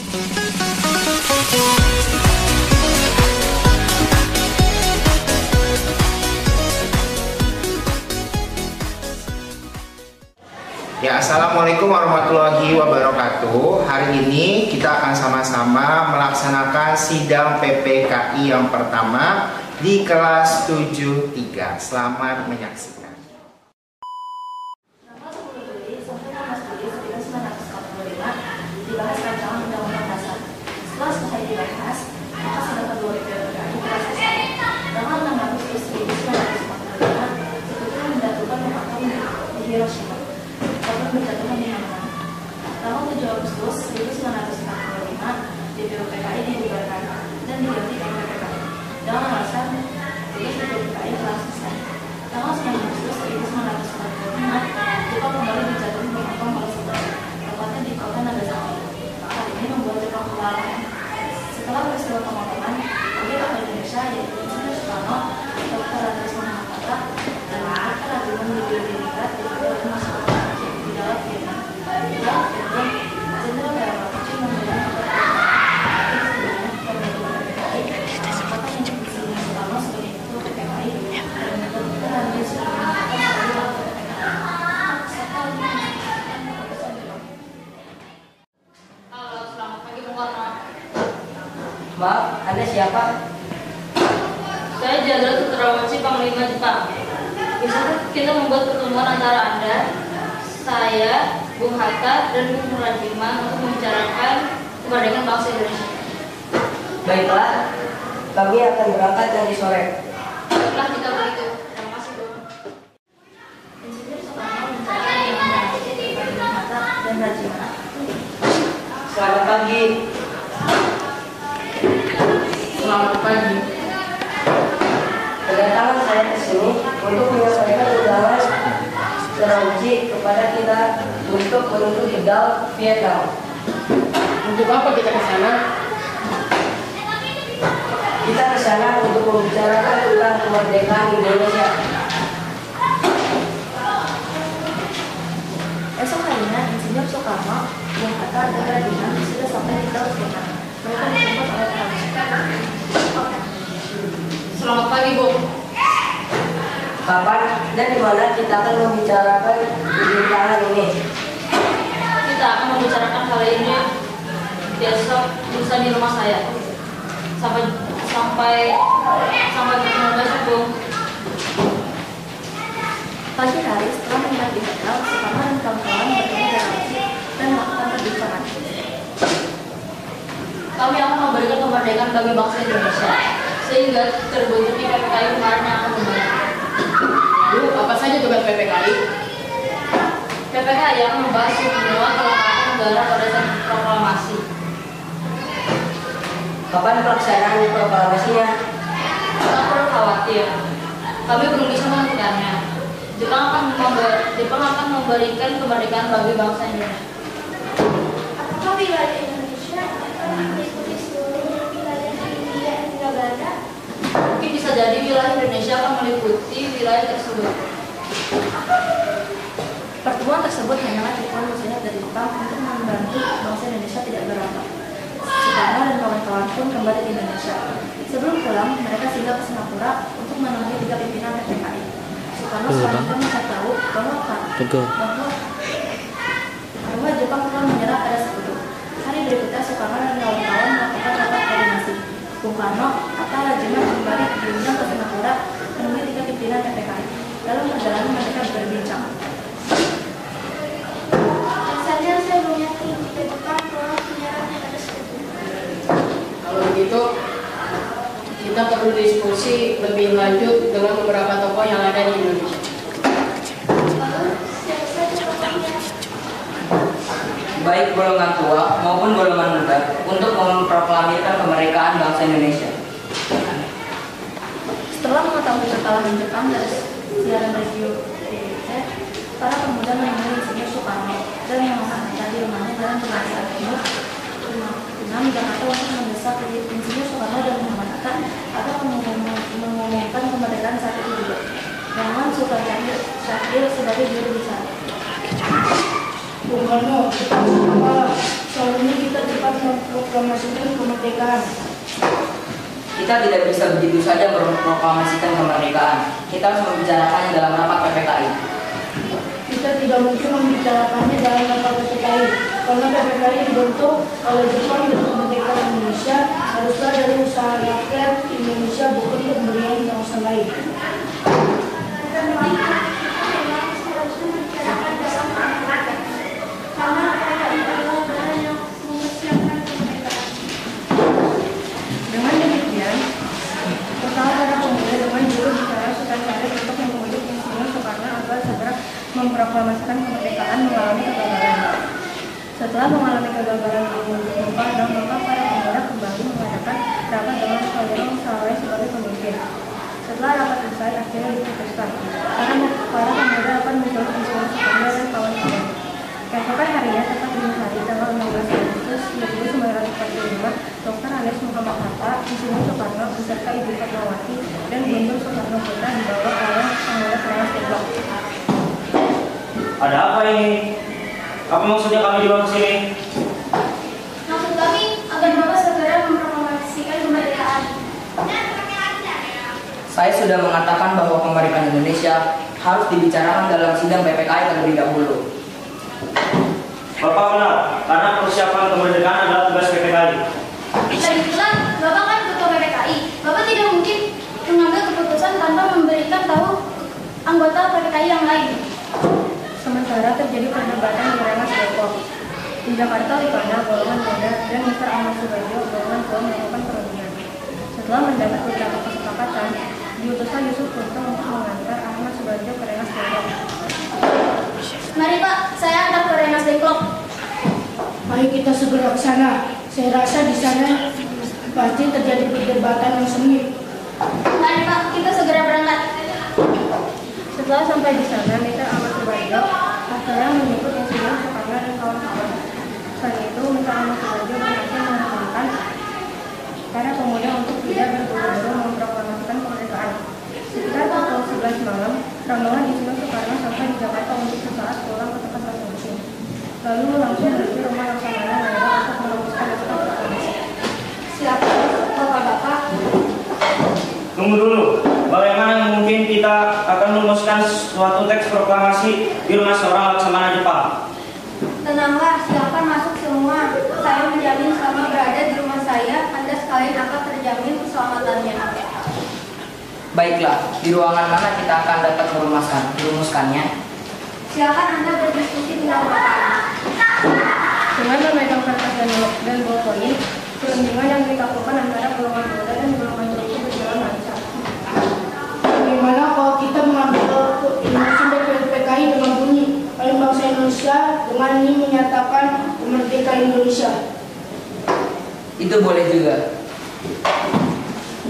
Ya, assalamualaikum warahmatullahi wabarakatuh. Hari ini kita akan sama-sama melaksanakan sidang PPKI yang pertama di kelas 7-3. Selamat menyaksikan. Dibahas rancangan undang-undang dasar. Setelah selesai dibahas, maka sidang kedua PPKI telah selesai. Tanggal 6 Agustus 1945, sebetulnya menjatuhkan bom atom di Hiroshima. Korban berjatuhan di mana? Tanggal 7 Agustus 1945, PPKI dibubarkan dan diganti dengan PPKI. Dengan alasan tugas PPKI telah selesai. Tanggal 9 Agustus 1945, Jepang kembali berjatuhan bom atom pada sebelah, tepatnya di kota Nagasaki. Hal ini membuat Jepang kewalahan. Setelah peristiwa pemotongan, Pemerintah Indonesia yaitu Insinyur Soekarno, Dr. Antares Mahapatta, dan Dr. Rajiman Widodiningrat diperoleh masuk di dalam Vietnam. Di dalam Vietnam, Jenderal Daewoo memberikan pembentukan PPKI, mengangkatkan Insinyur Soekarno sebagai ketua PPKI, dan Dr. Antares Mahapatta sebagai wakil PPKI. Maaf, Anda siapa? Saya Jenderal Cendrawasih Panglima Jepang. Bisa kita membuat pertemuan antara Anda, saya, Bung Hatta, dan Bung Murajima untuk membicarakan kemerdekaan bangsa Indonesia. Baiklah, kami akan berangkat nanti sore. Baiklah jika begitu. Terima kasih, Bung. Insinyur Soekarno membicarakan dengan Bung Hatta dan Rajima. Selamat pagi. Selamat pagi. Kedatangan saya ke sini untuk menyampaikan undangan teruji kepada kita untuk menuju tegal Vietnam. Untuk apa kita ke sana? Kita ke sana untuk membicarakan tentang kemerdekaan Indonesia. Esok harinya, Insinyur Soekarno, Bung Hatta, dan Rajima sudah sampai di tegal Vietnam. Mereka dijemput oleh Selamat pagi, Bung. Kapan dan di mana kita akan membicarakan perbincangan ini? Kita akan membicarakan hal ini besok lusa di rumah saya. Sampai bertemu besok, Bung. Pagi hari setelah menginap di hotel, Soekarno dan kawan-kawan bertemu deklarasi dan melakukan perbincangan. Kami akan memberikan kemerdekaan bagi bangsa Indonesia, sehingga terbentuknya PPKI kemarin yang akan kembali. Bu, apa saja tugas PPKI? PPKI akan membahas semua kelengkapan negara pada saat proklamasi. Kapan pelaksanaan proklamasinya? Tak perlu khawatir, kami belum bisa menentukannya. Jepang akan memberikan kemerdekaan bagi bangsa Indonesia. Apakah wilayah Indonesia akan meliputi seluruh wilayah Hindia dan Belanda? Mungkin bisa jadi wilayah Indonesia akan meliputi wilayah tersebut. Pertemuan tersebut hanyalah tipuan muslihat dari Jepang untuk membantu bangsa Indonesia tidak berontak. Soekarno dan kawan-kawan pun kembali ke Indonesia. Sebelum pulang, mereka singgah ke Singapura untuk menemui 3 pimpinan PPKI. Soekarno selanjutnya mencari tahu bahwa Jepang telah menyerah pada Sekutu. Hari berikutnya, Soekarno dan kawan-kawan melakukan rapat koordinasi. Bung Karno atau Rajima kembali diundang ke Singapura menemui 3 pimpinan PPKI. Dalam perjalanan mereka berbincang. Rasanya saya belum yakin jika Jepang telah menyerah pada Sekutu. Kalau begitu, kita perlu diskusi lebih lanjut dengan beberapa tokoh yang ada di Indonesia. Lalu, siapa saja tokohnya? Baik golongan tua maupun golongan muda untuk memproklamirkan kemerdekaan bangsa Indonesia. Setelah mengetahui kekalahan Jepang dari siaran radio TVRI, para pemuda menemui Insinyur Soekarno dan memohon di rumahnya dalam Pegangsaan Timur 6 Jakarta untuk mendesak Insinyur Soekarno dan Muhammad Hatta agar mengumumkan kemerdekaan saat itu juga. Dengan Sultan Syahrir sebagai juru bicara. Bung Karno, soal ini kita cepat memproklamasikan kemerdekaan. Kita tidak bisa begitu saja memproklamasikan kemerdekaan. Kita harus membicarakannya dalam rapat PPKI. Kita tidak mungkin membicarakannya dalam rapat PPKI, karena PPKI dibentuk oleh Jepang dan kemerdekaan Indonesia haruslah dari usaha rakyat Indonesia, bukan pemberian bangsa lain. Dengan demikian, total para pemuda dengan juru bicara Sukancari untuk membujuk Insinyur Soekarno agar segera memproklamasikan kemerdekaan mengalami kegagalan. Setelah mengalami kegagalan membujuk Soekarno, maka para pemuda kembali mengadakan rapat dengan Soekarno sebagai pemimpin. Setelah rapat usai, akhirnya diputuskan para pemuda akan menjadi Insinyur Soekarno dan kawan-kawan. Keesokan harinya, tepat dini hari tanggal 16 Agustus 1945, Dr. Andes Muhammad Hatta, Insinyur Soekarno beserta Ibu Fatmawati dan Guntur Soekarno Putra dibawa oleh pemuda Rengas Dengklok. Ada apa ini? Apa maksudnya kami dibawa ke sini? Maksud kami agar Bapak segera memproklamasikan kemerdekaan. Saya sudah mengatakan bahwa kemerdekaan Indonesia harus dibicarakan dalam sidang PPKI terlebih dahulu. Bapak benar, karena persiapan kemerdekaan adalah tugas PPKI. Lagi pula, Bapak kan ketua PPKI. Bapak tidak mungkin mengambil keputusan tanpa memberikan tahu anggota PPKI yang lain. Sementara terjadi perdebatan di Rengas Dengklok. Di Jakarta, Rifana, golongan muda, dan Mr. Ahmad Subarjo, golongan tua melakukan perundingan. Setelah mendapat beberapa kesepakatan, diutuslah Yusuf Kunto untuk mengantar Ahmad Subarjo ke Rengas Dengklok. Mari Pak, saya antar ke Rengas Dengklok. Mari kita segera ke sana. Saya rasa di sana pasti terjadi perdebatan yang sengit. Mari Pak, kita segera berangkat. Setelah sampai di sana, Mr. Ahmad Subarjo akhirnya mengikut Insinyur Soekarno dan kawan-kawan. Saat itu, Mr. Ahmad Subarjo berhasil menemukan para pemuda untuk tidak berburu-buru memproklamasikan kemerdekaan. Sekitar pukul 11 malam, rombongan Insinyur Soekarno sampai di Jakarta untuk sesaat pulang ke tempat masing-masing. Lalu langsung menuju rumah Laksamana Negara untuk merumuskan naskah proklamasi. Silakan, Bapak-bapak. Tunggu dulu, bagaimana mungkin kita akan merumuskan suatu teks proklamasi di rumah seorang Laksamana Jepang? Tenanglah, silakan masuk semua. Saya menjamin selama berada di rumah saya, Anda sekalian akan terjamin keselamatannya. Baiklah, di ruangan mana kita akan dapat merumuskannya? Silakan Anda berdiskusi dengan Bapak. Dengan memegang kertas dan ballpoint, perundingan yang dilakukan antara golongan muda dan golongan tua itu berjalan lancar. Bagaimana kalau kita mengambil keputusan dari PPKI dengan bunyi oleh bangsa Indonesia dengan ini menyatakan kemerdekaan Indonesia? Itu boleh juga.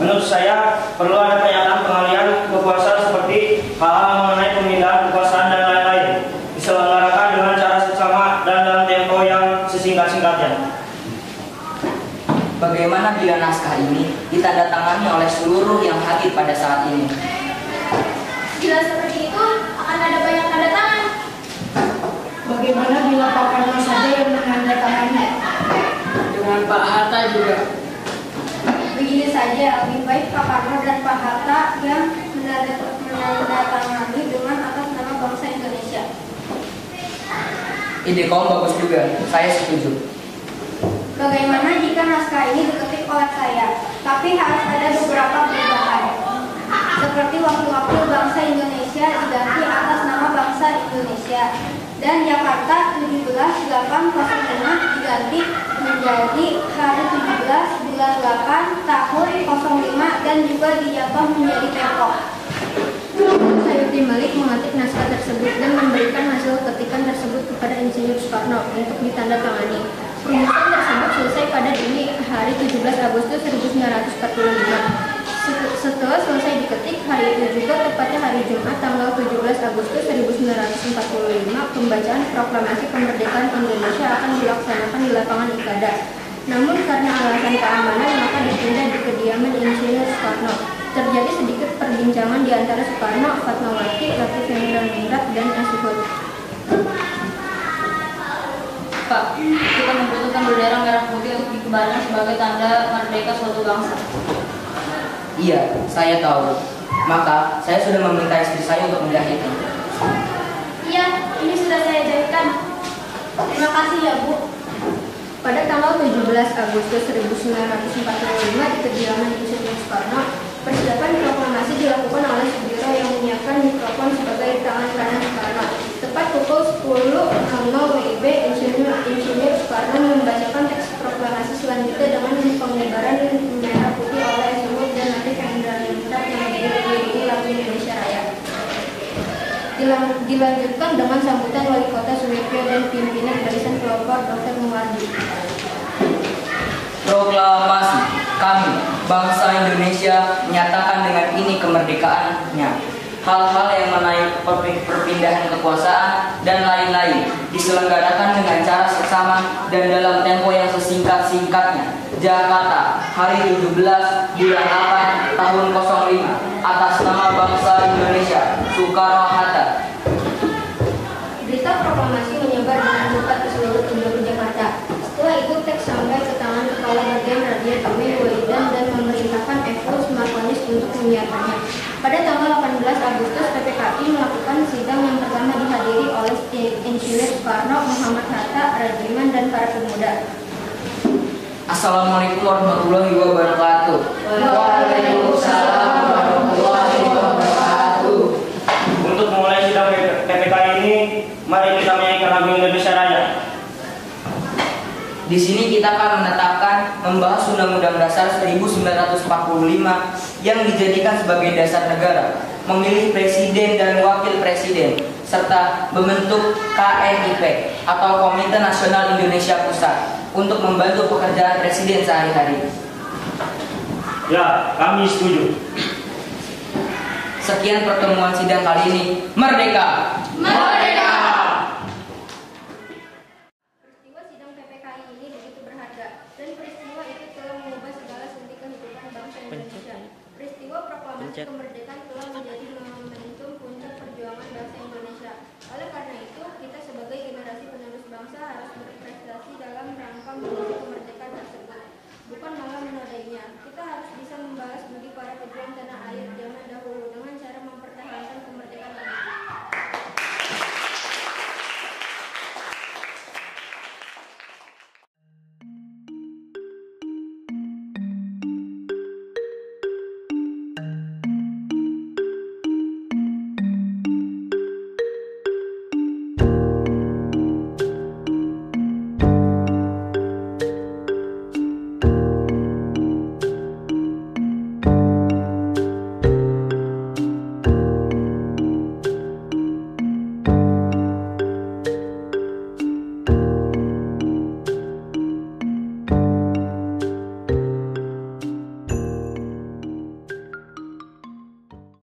Menurut saya, perlu ada pernyataan pengalihan kekuasaan seperti hal-hal mengenai pemindahan kekuasaan dan lain-lain. Diselenggarakan dengan cara seksama dan dalam tempo yang sesingkat-singkatnya. Bagaimana bila naskah ini ditandatangani oleh seluruh yang hadir pada saat ini? Bila seperti itu, akan ada banyak tanda tangan. Bagaimana bila Pak Karno saja yang menandatangani? Dengan Pak Hatta juga. Begini saja, lebih baik Pak Karno dan Pak Hatta yang menandatangani dengan atas nama bangsa Indonesia. Ide kamu bagus juga, saya setuju. Bagaimana jika naskah ini diketik oleh saya, tapi harus ada beberapa perubahan. Seperti wakil-wakil bangsa Indonesia diganti atas nama bangsa Indonesia, dan Jakarta 17/8/05 diganti menjadi hari 17 bulan 8 tahun 05 dan juga dijatuh menjadi Depok. Sayuti Malik mengetik naskah tersebut dan memberikan hasil ketikan tersebut kepada Insinyur Soekarno untuk ditandatangani. Rumusan tersebut selesai pada dini hari 17 Agustus 1945. Setelah selesai diketik, hari itu juga tepatnya hari Jumat tanggal 17 Agustus 1945, pembacaan proklamasi kemerdekaan Indonesia akan dilaksanakan di lapangan Ikada. Namun karena alasan keamanan maka ditunda di kediaman Insinyur Soekarno. Terjadi sedikit perbincangan di antara Soekarno, Fatmawati, Latif Ningrat, dan Asihud. Pak, kita membutuhkan bendera merah putih untuk mengembarnya sebagai tanda merdeka suatu bangsa. Iya, saya tahu. Maka saya sudah meminta istri saya untuk menjahitnya. Iya, ini sudah saya jahitkan. Terima kasih ya, Bu. Pada tanggal 17 Agustus 1945 di kediaman Insinyur Soekarno, persiapan proklamasi dilakukan oleh Sudiro yang menyiapkan mikrofon sebagai tangan kanan Soekarno. Tepat pukul 10.00 WIB, Insinyur Soekarno membacakan teks proklamasi selanjutnya dengan pengibaran merah putih oleh semut dan nanti Hendra yang diiringi lagu Indonesia Raya. Dilanjutkan dengan sambutan Wali Kota Suwirjo dan pimpinan Barisan Pelopor Dr. Muwardi. Proklamasi. Kami, bangsa Indonesia, menyatakan dengan ini kemerdekaannya. Hal-hal yang menaik perpindahan kekuasaan dan lain-lain diselenggarakan dengan cara seksama dan dalam tempo yang sesingkat-singkatnya. Jakarta, hari 17 bulan 8 tahun 05, atas nama bangsa Indonesia, Soekarno-Hatta. Berita proklamasi menyebar dengan cepat ke seluruh penjuru Jakarta. Setelah itu teks sampai ke tangan Kepala Bagian Radio Kami Waidan dan memerintahkan Efrus Markonis untuk menyiarkannya. Pada tanggal 18 Agustus, PPKI melakukan sidang yang pertama dihadiri oleh Insinyur Soekarno, Muhammad Hatta, Rajiman, dan para pemuda. Assalamualaikum warahmatullahi wabarakatuh. Waalaikumsalam warahmatullahi wabarakatuh. Untuk memulai sidang PPKI ini, mari kita menyanyikan lagu Indonesia Raya. Di sini kita akan menetapkan membahas Undang-Undang Dasar 1945 yang dijadikan sebagai dasar negara, memilih presiden dan wakil presiden, serta membentuk KNIP atau Komite Nasional Indonesia Pusat untuk membantu pekerjaan presiden sehari-hari. Ya, kami setuju. Sekian pertemuan sidang kali ini. Merdeka! Merdeka! Peristiwa sidang PPKI ini begitu berharga, dan peristiwa itu telah mengubah segala sendi kehidupan bangsa Indonesia. Peristiwa proklamasi kemerdekaan telah